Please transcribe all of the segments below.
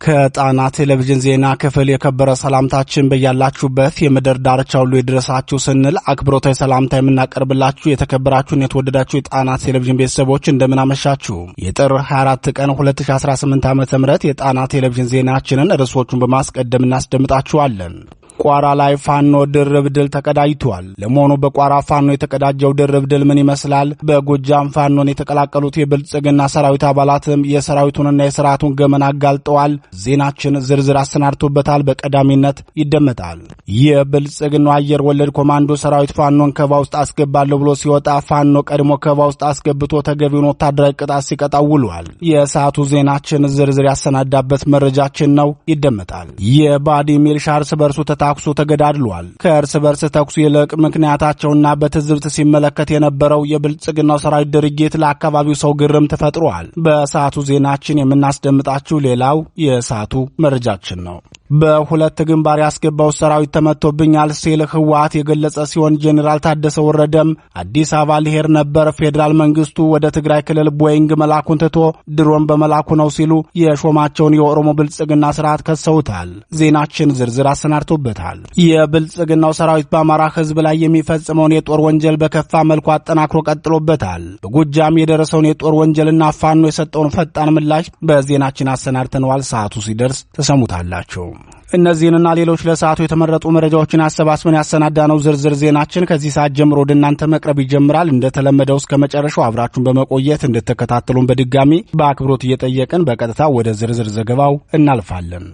ከጣና ቴሌቪዥን ዜና ክፍል የከበረ ሰላምታችን በያላችሁበት የምድር ዳርቻ ሁሉ ይድረሳችሁ ስንል አክብሮታዊ ሰላምታ የምናቀርብላችሁ የተከበራችሁን የተወደዳችሁ የጣና ቴሌቪዥን ቤተሰቦች እንደምን አመሻችሁ። የጥር 24 ቀን 2018 ዓ.ም የጣና ቴሌቪዥን ዜናችንን ርዕሶቹን በማስቀደም እናስደምጣችኋለን። ቋራ ላይ ፋኖ ድርብ ድል ተቀዳጅቷል። ለመሆኑ በቋራ ፋኖ የተቀዳጀው ድርብ ድል ምን ይመስላል? በጎጃም ፋኖን የተቀላቀሉት የብልጽግና ሰራዊት አባላትም የሰራዊቱንና የሥርዓቱን ገመና አጋልጠዋል። ዜናችን ዝርዝር አሰናድቶበታል፣ በቀዳሚነት ይደመጣል። የብልጽግናው አየር ወለድ ኮማንዶ ሰራዊት ፋኖን ከባ ውስጥ አስገባለሁ ብሎ ሲወጣ ፋኖ ቀድሞ ከባ ውስጥ አስገብቶ ተገቢውን ወታደራዊ ቅጣት ሲቀጣው ውሏል። የሰዓቱ ዜናችን ዝርዝር ያሰናዳበት መረጃችን ነው፣ ይደመጣል። የባዲ ሚልሻ እርስ በርሱ ታክሱ ተገዳድሏል። ከእርስ በርስ ተኩስ ይልቅ ምክንያታቸውና በትዝብት ሲመለከት የነበረው የብልጽግናው ሰራዊት ድርጊት ለአካባቢው ሰው ግርም ተፈጥሯል። በሰዓቱ ዜናችን የምናስደምጣችሁ ሌላው የሰዓቱ መረጃችን ነው። በሁለት ግንባር ያስገባው ሰራዊት ተመቶብኛል ሲል ህወሓት የገለጸ ሲሆን ጄኔራል ታደሰ ወረደም አዲስ አበባ ሊሄድ ነበር፣ ፌዴራል መንግስቱ ወደ ትግራይ ክልል ቦይንግ መላኩን ትቶ ድሮን በመላኩ ነው ሲሉ የሾማቸውን የኦሮሞ ብልጽግና ስርዓት ከሰውታል። ዜናችን ዝርዝር አሰናድቶበታል። የብልጽግናው ሰራዊት በአማራ ህዝብ ላይ የሚፈጽመውን የጦር ወንጀል በከፋ መልኩ አጠናክሮ ቀጥሎበታል። በጎጃም የደረሰውን የጦር ወንጀልና ፋኖ የሰጠውን ፈጣን ምላሽ በዜናችን አሰናድተነዋል። ሰዓቱ ሲደርስ ተሰሙታላችሁ። እነዚህንና ሌሎች ለሰዓቱ የተመረጡ መረጃዎችን አሰባስበን ያሰናዳነው ዝርዝር ዜናችን ከዚህ ሰዓት ጀምሮ ወደ እናንተ መቅረብ ይጀምራል። እንደተለመደው እስከ መጨረሻው አብራችሁን በመቆየት እንድትከታተሉን በድጋሚ በአክብሮት እየጠየቅን በቀጥታ ወደ ዝርዝር ዘገባው እናልፋለን።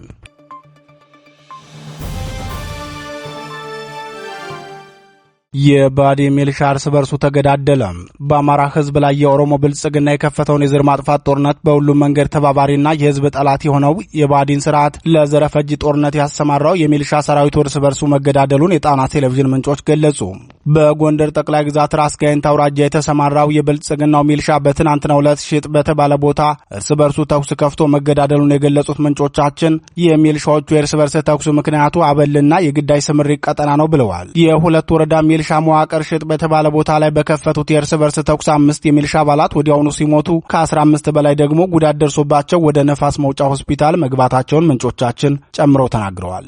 የባዲ ሚልሻ እርስ በርሱ ተገዳደለ። በአማራ ህዝብ ላይ የኦሮሞ ብልጽግና የከፈተውን የዘር ማጥፋት ጦርነት በሁሉም መንገድ ተባባሪና የህዝብ ጠላት የሆነው የባዲን ስርዓት ለዘረፈጅ ጦርነት ያሰማራው የሚልሻ ሰራዊቱ እርስ በርሱ መገዳደሉን የጣና ቴሌቪዥን ምንጮች ገለጹ። በጎንደር ጠቅላይ ግዛት ራስ ጋይንት አውራጃ የተሰማራው የብልጽግናው ሚልሻ በትናንትናው ዕለት ሽጥ በተባለ ቦታ እርስ በርሱ ተኩስ ከፍቶ መገዳደሉን የገለጹት ምንጮቻችን የሚልሻዎቹ የእርስ በርስ ተኩስ ምክንያቱ አበልና የግዳይ ስምሪት ቀጠና ነው ብለዋል። የሁለት ወረዳ ሚልሻ መዋቅር ሽጥ በተባለ ቦታ ላይ በከፈቱት የእርስ በርስ ተኩስ 5 የሚልሻ አባላት ወዲያውኑ ሲሞቱ ከ15 በላይ ደግሞ ጉዳት ደርሶባቸው ወደ ነፋስ መውጫ ሆስፒታል መግባታቸውን ምንጮቻችን ጨምረው ተናግረዋል።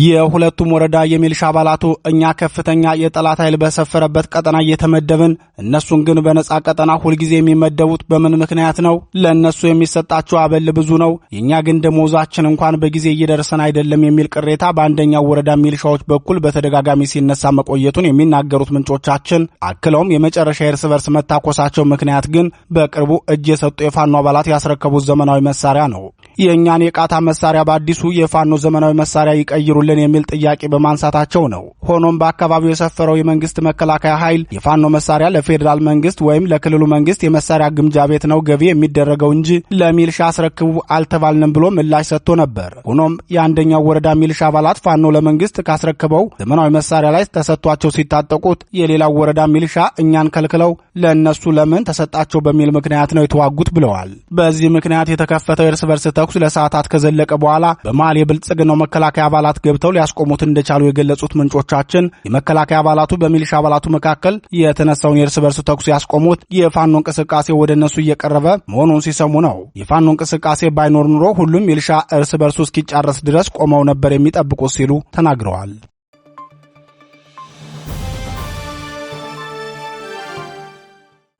የሁለቱም ወረዳ የሚልሻ አባላቱ እኛ ከፍተኛ የጠላት ኃይል በሰፈረበት ቀጠና እየተመደብን እነሱን ግን በነጻ ቀጠና ሁልጊዜ የሚመደቡት በምን ምክንያት ነው? ለእነሱ የሚሰጣቸው አበል ብዙ ነው፣ የእኛ ግን ደሞዛችን እንኳን በጊዜ እየደረሰን አይደለም የሚል ቅሬታ በአንደኛው ወረዳ ሚልሻዎች በኩል በተደጋጋሚ ሲነሳ መቆየቱን የሚናገሩት ምንጮቻችን አክለውም የመጨረሻ የእርስ በርስ መታኮሳቸው ምክንያት ግን በቅርቡ እጅ የሰጡ የፋኖ አባላት ያስረከቡት ዘመናዊ መሳሪያ ነው። የእኛን የቃታ መሳሪያ በአዲሱ የፋኖ ዘመናዊ መሳሪያ ይቀይሩልን የሚል ጥያቄ በማንሳታቸው ነው። ሆኖም በአካባቢው የሰፈረው የመንግስት መከላከያ ኃይል የፋኖ መሳሪያ ለፌዴራል መንግስት ወይም ለክልሉ መንግስት የመሳሪያ ግምጃ ቤት ነው ገቢ የሚደረገው እንጂ ለሚልሻ አስረክቡ አልተባልንም ብሎ ምላሽ ሰጥቶ ነበር። ሆኖም የአንደኛው ወረዳ ሚልሻ አባላት ፋኖ ለመንግስት ካስረክበው ዘመናዊ መሳሪያ ላይ ተሰጥቷቸው ሲታጠቁት የሌላው ወረዳ ሚልሻ እኛን ከልክለው ለእነሱ ለምን ተሰጣቸው በሚል ምክንያት ነው የተዋጉት ብለዋል። በዚህ ምክንያት የተከፈተው የእርስ በርስ ተኩስ ለሰዓታት ከዘለቀ በኋላ በመሃል የብልጽግናው መከላከያ አባላት ገብተው ሊያስቆሙት እንደቻሉ የገለጹት ምንጮቻችን የመከላከያ አባላቱ በሚልሻ አባላቱ መካከል የተነሳውን የእርስ በርስ ተኩስ ያስቆሙት የፋኖ እንቅስቃሴ ወደ እነሱ እየቀረበ መሆኑን ሲሰሙ ነው። የፋኖ እንቅስቃሴ ባይኖር ኑሮ ሁሉም ሚልሻ እርስ በርሱ እስኪጫረስ ድረስ ቆመው ነበር የሚጠብቁት ሲሉ ተናግረዋል።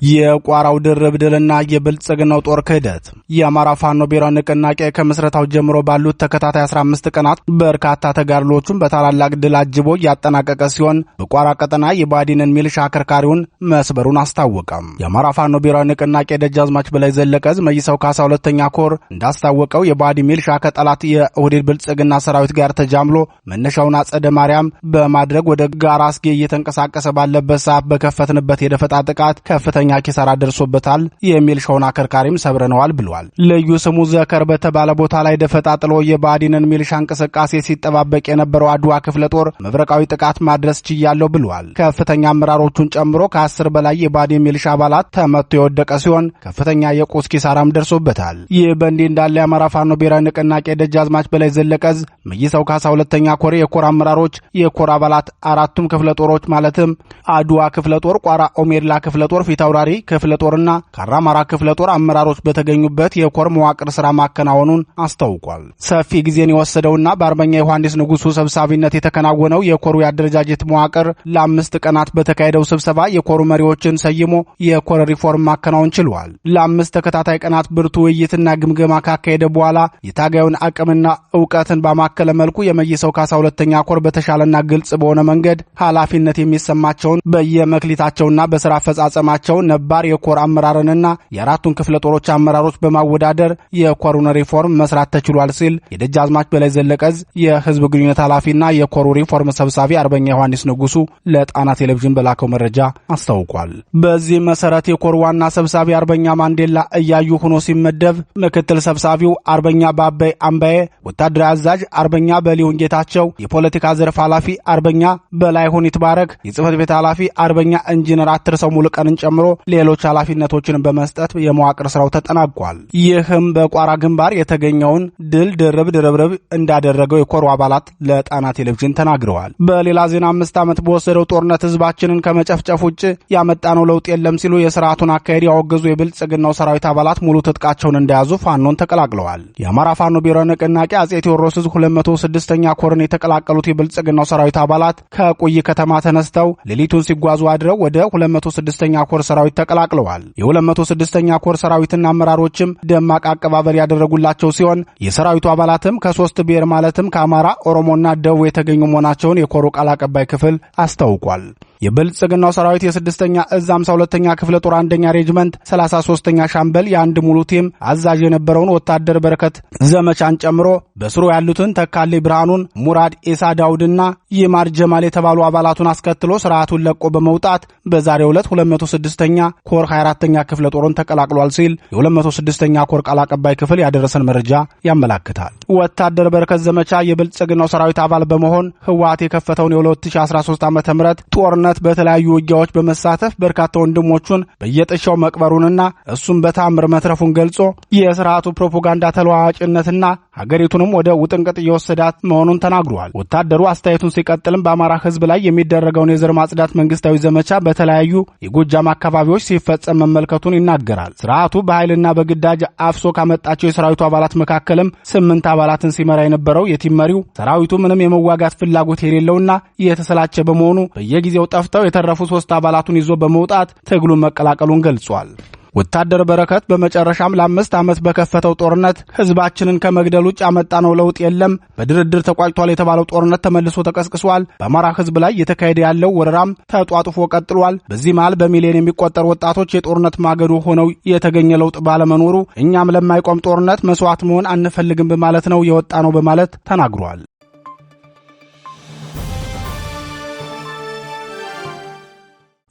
የቋራው ድርብ ድልና የብልጽግናው ጦር ክህደት። የአማራ ፋኖ ብሔራዊ ንቅናቄ ከምስረታው ጀምሮ ባሉት ተከታታይ 15 ቀናት በርካታ ተጋድሎቹን በታላላቅ ድል አጅቦ ያጠናቀቀ ሲሆን በቋራ ቀጠና የባዲንን ሚልሻ አከርካሪውን መስበሩን አስታወቀም። የአማራ ፋኖ ብሔራዊ ንቅናቄ ደጃዝማች በላይ ዘለቀ ዕዝ መይሳው ካሳ 2ኛ ኮር እንዳስታወቀው የባዲ ሚልሻ ከጠላት የኦህዴድ ብልጽግና ሰራዊት ጋር ተጃምሎ መነሻውን አጸደ ማርያም በማድረግ ወደ ጋራ አስጌ እየተንቀሳቀሰ ባለበት ሰዓት በከፈትንበት የደፈጣ ጥቃት ከፍተኛ ኪሳራ ደርሶበታል፣ የሚልሻውን አከርካሪም ሰብረነዋል ብሏል። ልዩ ስሙ ዘከር በተባለ ቦታ ላይ ደፈጣ ጥሎ የባዲንን ሚልሻ እንቅስቃሴ ሲጠባበቅ የነበረው አድዋ ክፍለ ጦር መብረቃዊ ጥቃት ማድረስ ችያለሁ ብሏል። ከፍተኛ አመራሮቹን ጨምሮ ከ10 በላይ የባዲ ሚልሻ አባላት ተመቶ የወደቀ ሲሆን ከፍተኛ የቁስ ኪሳራም ደርሶበታል። ይህ በእንዲህ እንዳለ የአማራ ፋኖ ብሔራዊ ንቅናቄ ደጃዝማች በላይ ዘለቀ ዕዝ መይሳው ካሳ 2ኛ ኮር የኮር አመራሮች የኮር አባላት አራቱም ክፍለ ጦሮች ማለትም አድዋ ክፍለ ጦር፣ ቋራ ኦሜድላ ክፍለ ጦር፣ ፊታውራ ወራሪ ክፍለ ጦርና ካራማራ ክፍለ ጦር አመራሮች በተገኙበት የኮር መዋቅር ስራ ማከናወኑን አስታውቋል። ሰፊ ጊዜን የወሰደውና በአርበኛ ዮሐንስ ንጉሱ ሰብሳቢነት የተከናወነው የኮሩ የአደረጃጀት መዋቅር ለ5 ቀናት በተካሄደው ስብሰባ የኮሩ መሪዎችን ሰይሞ የኮር ሪፎርም ማከናወን ችሏል። ለ5 ተከታታይ ቀናት ብርቱ ውይይትና ግምገማ ካካሄደ በኋላ የታጋዩን አቅምና ዕውቀትን ባማከለ መልኩ የመይሰው ካሳ ሁለተኛ ኮር በተሻለና ግልጽ በሆነ መንገድ ኃላፊነት የሚሰማቸውን በየመክሊታቸውና በስራ አፈጻጸማቸው ነባር የኮር አመራርንና የአራቱን ክፍለ ጦሮች አመራሮች በማወዳደር የኮሩን ሪፎርም መስራት ተችሏል ሲል የደጃዝማች በላይ ዘለቀዝ የህዝብ ግንኙነት ኃላፊና የኮሩ ሪፎርም ሰብሳቢ አርበኛ ዮሐንስ ንጉሱ ለጣና ቴሌቪዥን በላከው መረጃ አስታውቋል። በዚህ መሰረት የኮሩ ዋና ሰብሳቢ አርበኛ ማንዴላ እያዩ ሆኖ ሲመደብ፣ ምክትል ሰብሳቢው አርበኛ ባባይ አምባዬ፣ ወታደራዊ አዛዥ አርበኛ በሊሁን ጌታቸው፣ የፖለቲካ ዘርፍ ኃላፊ አርበኛ በላይሁን ይትባረክ፣ የጽህፈት ቤት ኃላፊ አርበኛ ኢንጂነር አትርሰው ሙሉቀንን ጨምሮ ሌሎች ኃላፊነቶችን በመስጠት የመዋቅር ስራው ተጠናቋል። ይህም በቋራ ግንባር የተገኘውን ድል ድርብርብ እንዳደረገው የኮሩ አባላት ለጣና ቴሌቪዥን ተናግረዋል። በሌላ ዜና 5 ዓመት በወሰደው ጦርነት ህዝባችንን ከመጨፍጨፍ ውጭ ያመጣነው ለውጥ የለም ሲሉ የስርዓቱን አካሄድ ያወገዙ የብልጽግናው ሰራዊት አባላት ሙሉ ትጥቃቸውን እንደያዙ ፋኖን ተቀላቅለዋል። የአማራ ፋኖ ብሔራዊ ንቅናቄ አጼ ቴዎድሮስ 206ኛ ኮርን የተቀላቀሉት የብልጽግናው ሰራዊት አባላት ከቁይ ከተማ ተነስተው ሌሊቱን ሲጓዙ አድረው ወደ 206ኛ ኮር ሰራዊት ተቀላቅለዋል። የ206ኛ ኮር ሰራዊትና አመራሮችም ደማቅ አቀባበል ያደረጉላቸው ሲሆን የሰራዊቱ አባላትም ከ3 ብሔር ማለትም ከአማራ፣ ኦሮሞና ደቡብ የተገኙ መሆናቸውን የኮሩ ቃል አቀባይ ክፍል አስታውቋል። የብልጽግናው ሰራዊት የ6ኛ እዝ 52ኛ ክፍለ ጦር 1ኛ ሬጅመንት 33ኛ ሻምበል የአንድ ሙሉ ቲም አዛዥ የነበረውን ወታደር በረከት ዘመቻን ጨምሮ በስሩ ያሉትን ተካሌ ብርሃኑን፣ ሙራድ ኢሳ ዳውድና ይማር ጀማል የተባሉ አባላቱን አስከትሎ ስርዓቱን ለቆ በመውጣት በዛሬው ዕለት 206ኛ ኮር 24ኛ ክፍለ ጦርን ተቀላቅሏል ሲል የ206ኛ ኮር ቃል አቀባይ ክፍል ያደረሰን መረጃ ያመላክታል። ወታደር በረከት ዘመቻ የብልጽግናው ሰራዊት አባል በመሆን ህወሓት የከፈተውን የ2013 ዓ.ም ጦርነት በተለያዩ ውጊያዎች በመሳተፍ በርካታ ወንድሞቹን በየጥሻው መቅበሩንና እሱም በታምር መትረፉን ገልጾ የስርዓቱ ፕሮፓጋንዳ ተለዋዋጭነትና ሀገሪቱንም ወደ ውጥንቅጥ እየወሰዳት መሆኑን ተናግሯል። ወታደሩ አስተያየቱን ሲቀጥልም በአማራ ህዝብ ላይ የሚደረገውን የዘር ማጽዳት መንግስታዊ ዘመቻ በተለያዩ የጎጃም አካባቢዎች ሲፈጸም መመልከቱን ይናገራል። ስርዓቱ በኃይልና በግዳጅ አፍሶ ካመጣቸው የሰራዊቱ አባላት መካከልም 8 አባላትን ሲመራ የነበረው የቲም መሪው ሰራዊቱ ምንም የመዋጋት ፍላጎት የሌለውና የተሰላቸ በመሆኑ በየጊዜው ጠፍተው የተረፉ 3 አባላቱን ይዞ በመውጣት ትግሉን መቀላቀሉን ገልጿል። ወታደር በረከት በመጨረሻም ለ5 ዓመት በከፈተው ጦርነት ህዝባችንን ከመግደል ውጭ ያመጣነው ለውጥ የለም፣ በድርድር ተቋጭቷል የተባለው ጦርነት ተመልሶ ተቀስቅሷል፣ በአማራ ህዝብ ላይ የተካሄደ ያለው ወረራም ተጧጡፎ ቀጥሏል። በዚህ መሃል በሚሊዮን የሚቆጠሩ ወጣቶች የጦርነት ማገዶ ሆነው የተገኘ ለውጥ ባለመኖሩ እኛም ለማይቆም ጦርነት መስዋዕት መሆን አንፈልግም በማለት ነው የወጣ ነው በማለት ተናግሯል።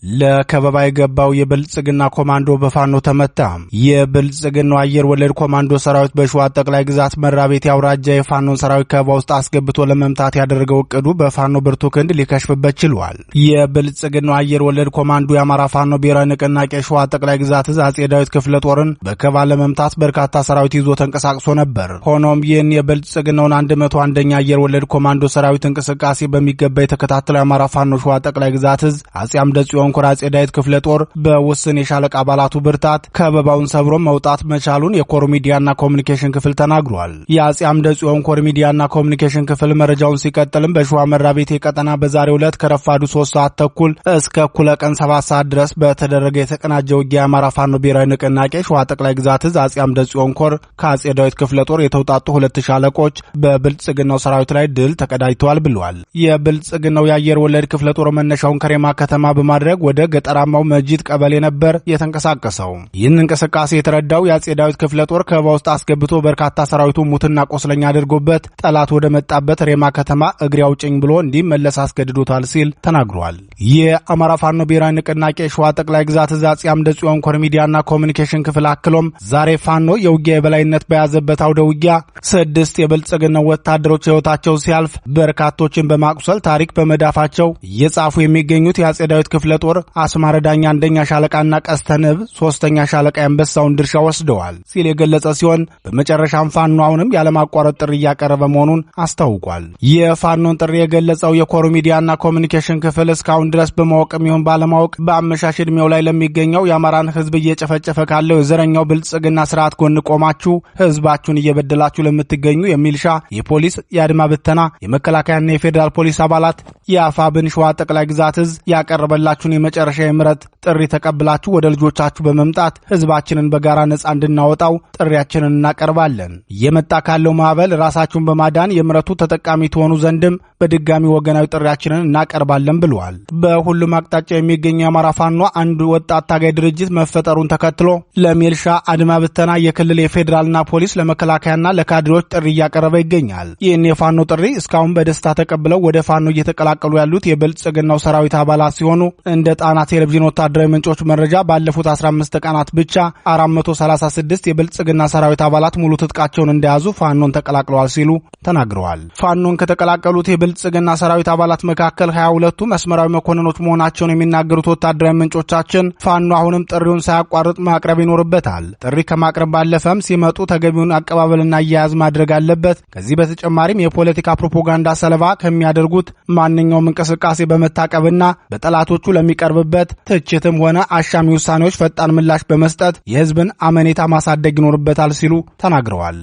ለከበባ የገባው የብልጽግና ኮማንዶ በፋኖ ተመታ። የብልጽግናው አየር ወለድ ኮማንዶ ሰራዊት በሸዋ ጠቅላይ ግዛት መራቤቴ አውራጃ የፋኖን ሰራዊት ከበባ ውስጥ አስገብቶ ለመምታት ያደረገው እቅዱ በፋኖ ብርቱ ክንድ ሊከሽፍበት ችሏል። የብልጽግናው አየር ወለድ ኮማንዶ የአማራ ፋኖ ብሔራዊ ንቅናቄ ሸዋ ጠቅላይ ግዛት እዝ አጼ ዳዊት ክፍለ ጦርን በከበባ ለመምታት በርካታ ሰራዊት ይዞ ተንቀሳቅሶ ነበር። ሆኖም ይህን የብልጽግናውን 101ኛ አየር ወለድ ኮማንዶ ሰራዊት እንቅስቃሴ በሚገባ የተከታተለው የአማራ ፋኖ ሸዋ ጠቅላይ ግዛት እዝ አጼ አምደ ጽዮን ኮር አጼ ዳዊት ክፍለ ጦር በውስን የሻለቃ አባላቱ ብርታት ከበባውን ሰብሮ መውጣት መቻሉን የኮር ሚዲያና ኮሙኒኬሽን ክፍል ተናግሯል። የአጼ አምደ ጽዮን ኮር ሚዲያና ኮሙኒኬሽን ክፍል መረጃውን ሲቀጥልም በሸዋ መራቤቴ ቀጠና በዛሬው ዕለት ከረፋዱ 3 ሰዓት ተኩል እስከ እኩለ ቀን 7 ሰዓት ድረስ በተደረገ የተቀናጀ ውጊያ የአማራ ፋኖ ብሔራዊ ንቅናቄ ሸዋ ጠቅላይ ግዛት እዝ አጼ አምደ ጽዮን ኮር ከአጼ ዳዊት ክፍለ ጦር የተውጣጡ 2 ሻለቆች በብልጽግናው ሰራዊት ላይ ድል ተቀዳጅተዋል ብለዋል። የብልጽግናው የአየር ወለድ ክፍለ ጦር መነሻውን ከሬማ ከተማ በማድረግ ወደ ገጠራማው መጂድ ቀበሌ ነበር የተንቀሳቀሰው። ይህን እንቅስቃሴ የተረዳው የአጼ ዳዊት ክፍለ ጦር ከበባ ውስጥ አስገብቶ በርካታ ሰራዊቱ ሙትና ቆስለኛ አድርጎበት ጠላት ወደ መጣበት ሬማ ከተማ እግሬ አውጭኝ ብሎ እንዲመለስ አስገድዶታል ሲል ተናግሯል። የአማራ ፋኖ ብሔራዊ ንቅናቄ ሸዋ ጠቅላይ ግዛት እዝ አጼ አምደ ጽዮን ኮር ሚዲያና ኮሙኒኬሽን ክፍል አክሎም ዛሬ ፋኖ የውጊያ የበላይነት በያዘበት አውደ ውጊያ 6 የብልጽግናው ወታደሮች ሕይወታቸው ሲያልፍ በርካቶችን በማቁሰል ታሪክ በመዳፋቸው እየጻፉ የሚገኙት የአጼ ዳዊት ክፍለ ጦር ጦር አስማረ ዳኛ አንደኛ ሻለቃና ቀስተ ንብ 3ኛ ሻለቃ የአንበሳውን ድርሻ ወስደዋል ሲል የገለጸ ሲሆን በመጨረሻም ፋኖ አሁንም ያለማቋረጥ ጥሪ እያቀረበ መሆኑን አስታውቋል። የፋኖን ጥሪ የገለጸው የኮር ሚዲያና ኮሚኒኬሽን ክፍል እስካሁን ድረስ በማወቅም ይሁን ባለማወቅ በአመሻሽ ዕድሜው ላይ ለሚገኘው የአማራን ህዝብ እየጨፈጨፈ ካለው የዘረኛው ብልጽግና ስርዓት ጎን ቆማችሁ ህዝባችሁን እየበደላችሁ ለምትገኙ የሚልሻ፣ የፖሊስ፣ የአድማ ብተና፣ የመከላከያና የፌዴራል ፖሊስ አባላት የአፋብን ሸዋ ጠቅላይ ግዛት እዝ ያቀረበላችሁን የመጨረሻ የምህረት ጥሪ ተቀብላችሁ ወደ ልጆቻችሁ በመምጣት ህዝባችንን በጋራ ነጻ እንድናወጣው ጥሪያችንን እናቀርባለን። እየመጣ ካለው ማዕበል ራሳችሁን በማዳን የምህረቱ ተጠቃሚ ትሆኑ ዘንድም በድጋሚ ወገናዊ ጥሪያችንን እናቀርባለን ብለዋል። በሁሉም አቅጣጫ የሚገኘው የአማራ ፋኖ አንድ ወጣት ታጋይ ድርጅት መፈጠሩን ተከትሎ ለሚልሻ፣ አድማ ብተና፣ የክልል የፌዴራልና ፖሊስ፣ ለመከላከያና ለካድሬዎች ጥሪ እያቀረበ ይገኛል። ይህን የፋኖ ጥሪ እስካሁን በደስታ ተቀብለው ወደ ፋኖ እየተቀላቀሉ ያሉት የብልጽግናው ሰራዊት አባላት ሲሆኑ እንደ ጣና ቴሌቪዥን ወታደራዊ ምንጮች መረጃ ባለፉት 15 ቀናት ብቻ 436 የብልጽግና ሰራዊት አባላት ሙሉ ትጥቃቸውን እንደያዙ ፋኖን ተቀላቅለዋል ሲሉ ተናግረዋል። ፋኖን ከተቀላቀሉት የብልጽግና ሰራዊት አባላት መካከል 22ቱ መስመራዊ መኮንኖች መሆናቸውን የሚናገሩት ወታደራዊ ምንጮቻችን ፋኖ አሁንም ጥሪውን ሳያቋርጥ ማቅረብ ይኖርበታል። ጥሪ ከማቅረብ ባለፈም ሲመጡ ተገቢውን አቀባበልና አያያዝ ማድረግ አለበት። ከዚህ በተጨማሪም የፖለቲካ ፕሮፓጋንዳ ሰለባ ከሚያደርጉት ማንኛውም እንቅስቃሴ በመታቀብና በጠላቶቹ ለሚቀርብበት ትችትም ሆነ አሻሚ ውሳኔዎች ፈጣን ምላሽ በመስጠት የህዝብን አመኔታ ማሳደግ ይኖርበታል ሲሉ ተናግረዋል።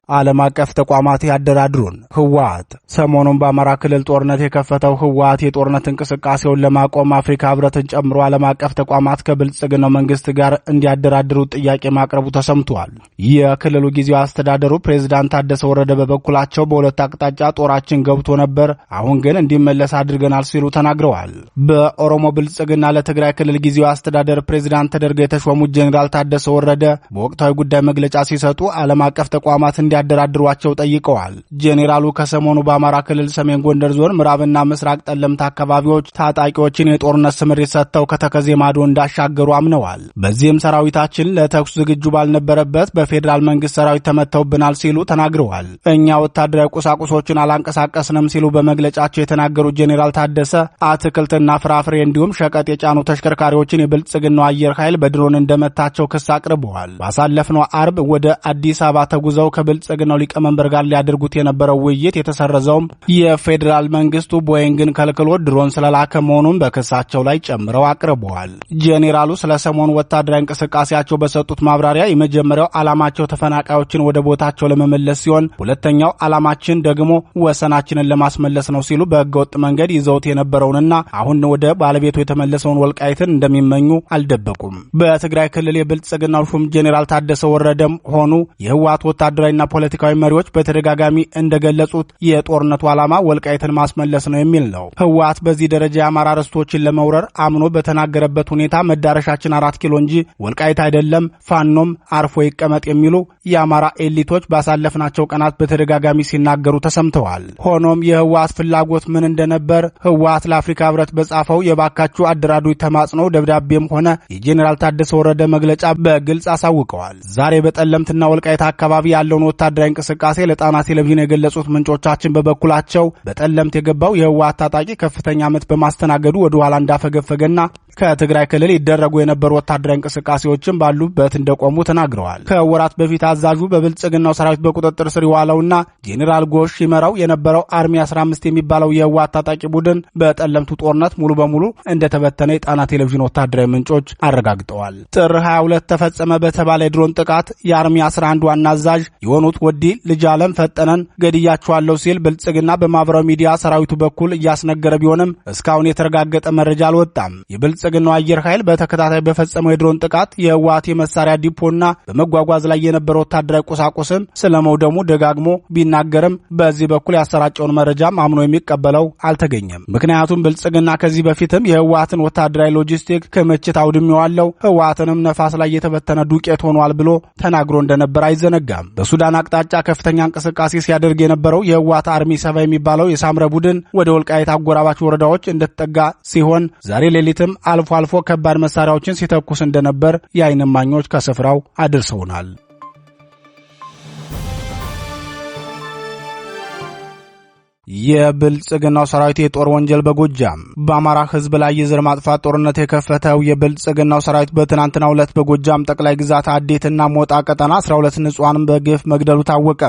ዓለም አቀፍ ተቋማት ያደራድሩን። ህወሓት ሰሞኑን በአማራ ክልል ጦርነት የከፈተው ህወሓት የጦርነት እንቅስቃሴውን ለማቆም አፍሪካ ህብረትን ጨምሮ ዓለም አቀፍ ተቋማት ከብልጽግናው መንግስት ጋር እንዲያደራድሩት ጥያቄ ማቅረቡ ተሰምቷል። የክልሉ ጊዜያዊ አስተዳደሩ ፕሬዝዳንት ታደሰ ወረደ በበኩላቸው በሁለት አቅጣጫ ጦራችን ገብቶ ነበር፣ አሁን ግን እንዲመለስ አድርገናል ሲሉ ተናግረዋል። በኦሮሞ ብልጽግና ለትግራይ ክልል ጊዜያዊ አስተዳደር ፕሬዝዳንት ተደርገው የተሾሙት ጄኔራል ታደሰ ወረደ በወቅታዊ ጉዳይ መግለጫ ሲሰጡ ዓለም አቀፍ ተቋማት እንዲያደራድሯቸው ጠይቀዋል። ጄኔራሉ ከሰሞኑ በአማራ ክልል ሰሜን ጎንደር ዞን ምዕራብና ምስራቅ ጠለምት አካባቢዎች ታጣቂዎችን የጦርነት ስምሪት ሰጥተው ከተከዜ ማዶ እንዳሻገሩ አምነዋል። በዚህም ሰራዊታችን ለተኩስ ዝግጁ ባልነበረበት በፌዴራል መንግስት ሰራዊት ተመተውብናል ሲሉ ተናግረዋል። እኛ ወታደራዊ ቁሳቁሶችን አላንቀሳቀስንም ሲሉ በመግለጫቸው የተናገሩት ጄኔራል ታደሰ አትክልትና ፍራፍሬ እንዲሁም ሸቀጥ የጫኑ ተሽከርካሪዎችን የብልጽግናው አየር ኃይል በድሮን እንደመታቸው ክስ አቅርበዋል። ባሳለፍነው አርብ ወደ አዲስ አበባ ተጉዘው ከብልጽግናው ሊቀመንበር ጋር ሊያደርጉት የነበረው ውይይት የተሰረዘውም የፌዴራል መንግስቱ ቦይንግን ከልክሎ ድሮን ስለላከ መሆኑን በክሳቸው ላይ ጨምረው አቅርበዋል። ጄኔራሉ ስለ ሰሞኑ ወታደራዊ እንቅስቃሴያቸው በሰጡት ማብራሪያ የመጀመሪያው ዓላማቸው ተፈናቃዮችን ወደ ቦታቸው ለመመለስ ሲሆን ሁለተኛው ዓላማችን ደግሞ ወሰናችንን ለማስመለስ ነው ሲሉ በህገወጥ መንገድ ይዘውት የነበረውንና አሁን ወደ ባለቤቱ የተመለሰውን ወልቃይትን እንደሚመኙ አልደበቁም። በትግራይ ክልል የብልጽግናው ሹም ጄኔራል ታደሰ ወረደም ሆኑ የህወሓት ወታደራዊና ፖለቲካዊ መሪዎች በተደጋጋሚ እንደገለጹት የጦርነቱ ዓላማ ወልቃይትን ማስመለስ ነው የሚል ነው። ህወሓት በዚህ ደረጃ የአማራ ርስቶችን ለመውረር አምኖ በተናገረበት ሁኔታ መዳረሻችን 4 ኪሎ እንጂ ወልቃይት አይደለም፣ ፋኖም አርፎ ይቀመጥ የሚሉ የአማራ ኤሊቶች ባሳለፍናቸው ቀናት በተደጋጋሚ ሲናገሩ ተሰምተዋል። ሆኖም የህወሓት ፍላጎት ምን እንደነበር ህወሓት ለአፍሪካ ህብረት በጻፈው የባካችሁ አደራዱኝ ተማጽኖ ደብዳቤም ሆነ የጄኔራል ታደሰ ወረደ መግለጫ በግልጽ አሳውቀዋል። ዛሬ በጠለምትና ወልቃይት አካባቢ ያለውን ወታደራዊ እንቅስቃሴ ለጣና ቴሌቪዥን የገለጹት ምንጮቻችን በበኩላቸው በጠለምት የገባው የህወሓት ታጣቂ ከፍተኛ ምት በማስተናገዱ ወደ ኋላ እንዳፈገፈገና ከትግራይ ክልል ይደረጉ የነበሩ ወታደራዊ እንቅስቃሴዎችን ባሉበት እንደቆሙ ተናግረዋል። ከወራት በፊት አዛዡ በብልጽግናው ሰራዊት በቁጥጥር ስር የዋለውና ጄኔራል ጎሽ ይመራው የነበረው አርሚ 15 የሚባለው የህወሓት ታጣቂ ቡድን በጠለምቱ ጦርነት ሙሉ በሙሉ እንደተበተነ የጣና ቴሌቪዥን ወታደራዊ ምንጮች አረጋግጠዋል። ጥር 22 ተፈጸመ በተባለ የድሮን ጥቃት የአርሚ 11 ዋና አዛዥ የሆኑት ወዲ ልጅ አለም ፈጠነን ገድያቸዋለሁ ሲል ብልጽግና በማህበራዊ ሚዲያ ሰራዊቱ በኩል እያስነገረ ቢሆንም እስካሁን የተረጋገጠ መረጃ አልወጣም። የብልጽግናው አየር ኃይል በተከታታይ በፈጸመው የድሮን ጥቃት የህወሓት የመሳሪያ ዲፖና በመጓጓዝ ላይ የነበረ ወታደራዊ ቁሳቁስም ስለመውደሙ ደጋግሞ ቢናገርም በዚህ በኩል ያሰራጨውን መረጃም አምኖ የሚቀበለው አልተገኘም። ምክንያቱም ብልጽግና ከዚህ በፊትም የህወሓትን ወታደራዊ ሎጂስቲክ ክምችት አውድሜዋለሁ፣ ህወሓትንም ነፋስ ላይ የተበተነ ዱቄት ሆኗል ብሎ ተናግሮ እንደነበር አይዘነጋም። በሱዳን አቅጣጫ ከፍተኛ እንቅስቃሴ ሲያደርግ የነበረው የህወሓት አርሚ 7 የሚባለው የሳምረ ቡድን ወደ ወልቃይት አጎራባች ወረዳዎች እንደተጠጋ ሲሆን ዛሬ ሌሊትም አልፎ አልፎ ከባድ መሳሪያዎችን ሲተኩስ እንደነበር የዓይን እማኞች ከስፍራው አድርሰውናል። የብልጽግናው ሰራዊት የጦር ወንጀል በጎጃም በአማራ ህዝብ ላይ የዘር ማጥፋት ጦርነት የከፈተው የብልጽግናው ሰራዊት በትናንትናው ዕለት በጎጃም ጠቅላይ ግዛት አዴትና ሞጣ ቀጠና 12 ንጹሃንን በግፍ መግደሉ ታወቀ።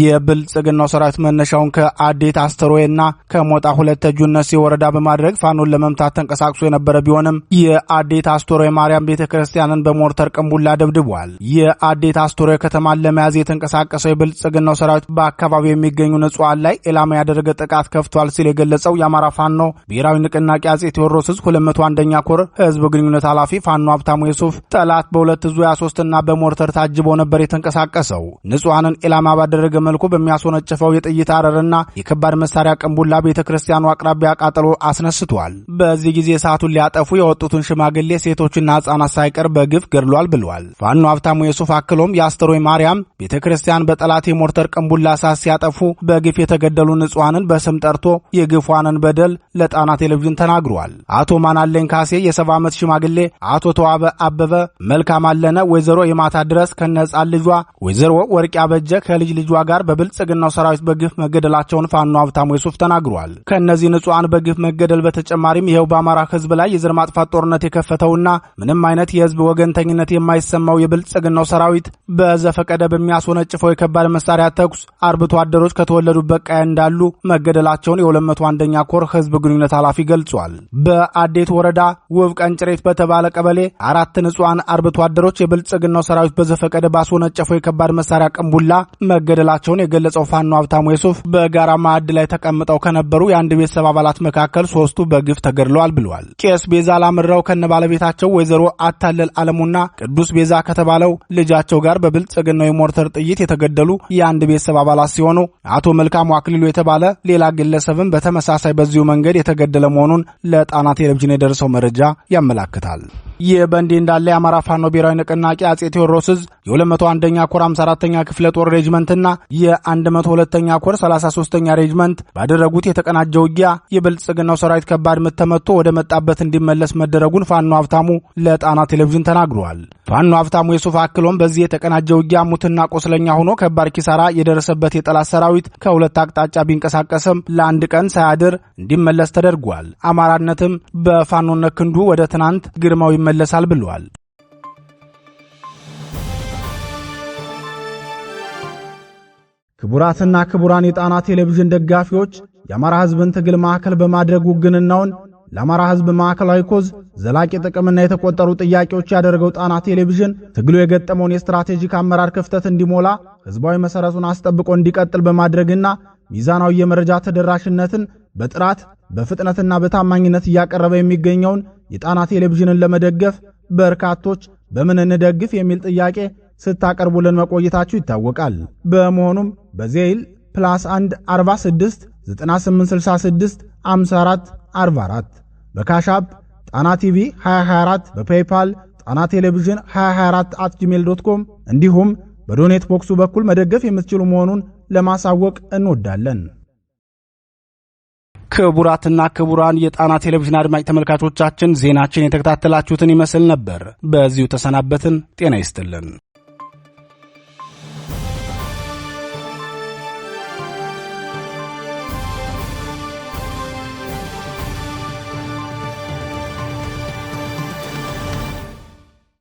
የብልጽግናው ሰራዊት መነሻውን ከአዴት አስተሮዬና ከሞጣ ሁለት ጁነሴ ወረዳ በማድረግ ፋኖን ለመምታት ተንቀሳቅሶ የነበረ ቢሆንም የአዴት አስተሮዬ ማርያም ቤተክርስቲያንን በሞርተር ቅንቡላ ደብድቧል። የአዴት አስተሮዬ ከተማን ለመያዝ የተንቀሳቀሰው የብልጽግናው ሰራዊት በአካባቢው የሚገኙ ንጹሃን ላይ ኢላማ ያደረገ ጥቃት ከፍቷል ሲል የገለጸው የአማራ ፋኖ ብሔራዊ ንቅናቄ አጼ ቴዎድሮስ 201ኛ ኮር ህዝብ ግንኙነት ኃላፊ ፋኖ ሀብታሙ የሱፍ ጠላት በሁለት ዙ 23 እና በሞርተር ታጅቦ ነበር የተንቀሳቀሰው። ንጹሃንን ኢላማ ባደረገ መልኩ በሚያስወነጭፈው የጥይት አረርና የከባድ መሳሪያ ቅንቡላ ቤተክርስቲያኑ አቅራቢያ ቃጠሎ አስነስቷል። በዚህ ጊዜ ሰዓቱን ሊያጠፉ የወጡትን ሽማግሌ ሴቶችና ህጻናት ሳይቀር በግፍ ገድሏል ብሏል። ፋኖ ሀብታሙ የሱፍ አክሎም የአስተሮይ ማርያም ቤተክርስቲያን በጠላት የሞርተር ቅንቡላ ሳት ሲያጠፉ በግፍ የተገደሉ ንጹሃንን በስም ጠርቶ የግፏንን በደል ለጣና ቴሌቪዥን ተናግሯል። አቶ ማናለኝ ካሴ የ70 ዓመት ሽማግሌ፣ አቶ ተዋበ አበበ፣ መልካም አለነ፣ ወይዘሮ የማታ ድረስ ከነጻን ልጇ፣ ወይዘሮ ወርቅ ያበጀ ከልጅ ልጇ ጋር በብልጽግናው ሰራዊት በግፍ መገደላቸውን ፋኖ ሀብታሙ የሱፍ ተናግሯል። ከነዚህ ንጹሃን በግፍ መገደል በተጨማሪም ይሄው በአማራ ህዝብ ላይ የዘር ማጥፋት ጦርነት የከፈተውና ምንም አይነት የህዝብ ወገንተኝነት የማይሰማው የብልጽግናው ሰራዊት በዘፈቀደ በሚያስወነጭፈው የከባድ መሳሪያ ተኩስ አርብቶ አደሮች ከተወለዱበት ቀያ እንዳሉ መገደላቸውን የ201ኛ ኮር ህዝብ ግንኙነት ኃላፊ ገልጿል። በአዴት ወረዳ ውብ ቀንጭሬት በተባለ ቀበሌ 4 ንጹሃን አርብቶ አደሮች የብልጽግናው ሰራዊት በዘፈቀደ ባስወነጨፈው የከባድ መሳሪያ ቅንቡላ መገደላቸውን የገለጸው ፋኖ ሀብታሙ የሱፍ በጋራ ማዕድ ላይ ተቀምጠው ከነበሩ የአንድ ቤተሰብ አባላት መካከል 3ቱ በግፍ ተገድለዋል ብለዋል። ቄስ ቤዛ ላምረው ከነ ባለቤታቸው ወይዘሮ አታለል አለሙና ቅዱስ ቤዛ ከተባለው ልጃቸው ጋር በብልጽግናው የሞርተር ጥይት የተገደሉ የአንድ ቤተሰብ አባላት ሲሆኑ አቶ መልካሙ አክሊሉ የተባለ ሌላ ግለሰብም በተመሳሳይ በዚሁ መንገድ የተገደለ መሆኑን ለጣና ቴሌቪዥን የደረሰው መረጃ ያመላክታል። ይህ በእንዲህ እንዳለ የአማራ ፋኖ ብሔራዊ ንቅናቄ አጼ ቴዎድሮስ የ201ኛ ኮር 54ኛ ክፍለ ጦር ሬጅመንትና የ102ኛ ኮር 33ኛ ሬጅመንት ባደረጉት የተቀናጀ ውጊያ የብልጽግናው ሰራዊት ከባድ ምት ተመትቶ ወደ መጣበት እንዲመለስ መደረጉን ፋኖ ሀብታሙ ለጣና ቴሌቪዥን ተናግሯል። ፋኖ ሀብታሙ የሱፍ አክሎም በዚህ የተቀናጀ ውጊያ ሙትና ቆስለኛ ሆኖ ከባድ ኪሳራ የደረሰበት የጠላት ሰራዊት ከሁለት አቅጣጫ ቢንቀሳቀስም ለአንድ ቀን ሳያድር እንዲመለስ ተደርጓል። አማራነትም በፋኖነት ክንዱ ወደ ትናንት ግርማው ይመለሳል ብሏል። ክቡራትና ክቡራን የጣና ቴሌቪዥን ደጋፊዎች የአማራ ህዝብን ትግል ማዕከል በማድረግ ውግንናውን ለአማራ ህዝብ ማዕከላዊ ኮዝ ዘላቂ ጥቅምና የተቆጠሩ ጥያቄዎች ያደረገው ጣና ቴሌቪዥን ትግሉ የገጠመውን የስትራቴጂክ አመራር ክፍተት እንዲሞላ ህዝባዊ መሰረቱን አስጠብቆ እንዲቀጥል በማድረግና ሚዛናዊ የመረጃ ተደራሽነትን በጥራት በፍጥነትና በታማኝነት እያቀረበ የሚገኘውን የጣና ቴሌቪዥንን ለመደገፍ በርካቶች በምን እንደግፍ የሚል ጥያቄ ስታቀርቡልን መቆየታችሁ ይታወቃል። በመሆኑም በዜል +1 46 9866 54 44 በካሻፕ ጣና ቲቪ 2024 በፔይፓል ጣና ቴሌቪዥን 2024@gmail.com እንዲሁም በዶኔት ቦክሱ በኩል መደገፍ የምትችሉ መሆኑን ለማሳወቅ እንወዳለን። ክቡራትና ክቡራን የጣና ቴሌቪዥን አድማጭ ተመልካቾቻችን ዜናችን የተከታተላችሁትን ይመስል ነበር። በዚሁ ተሰናበትን። ጤና ይስጥልን።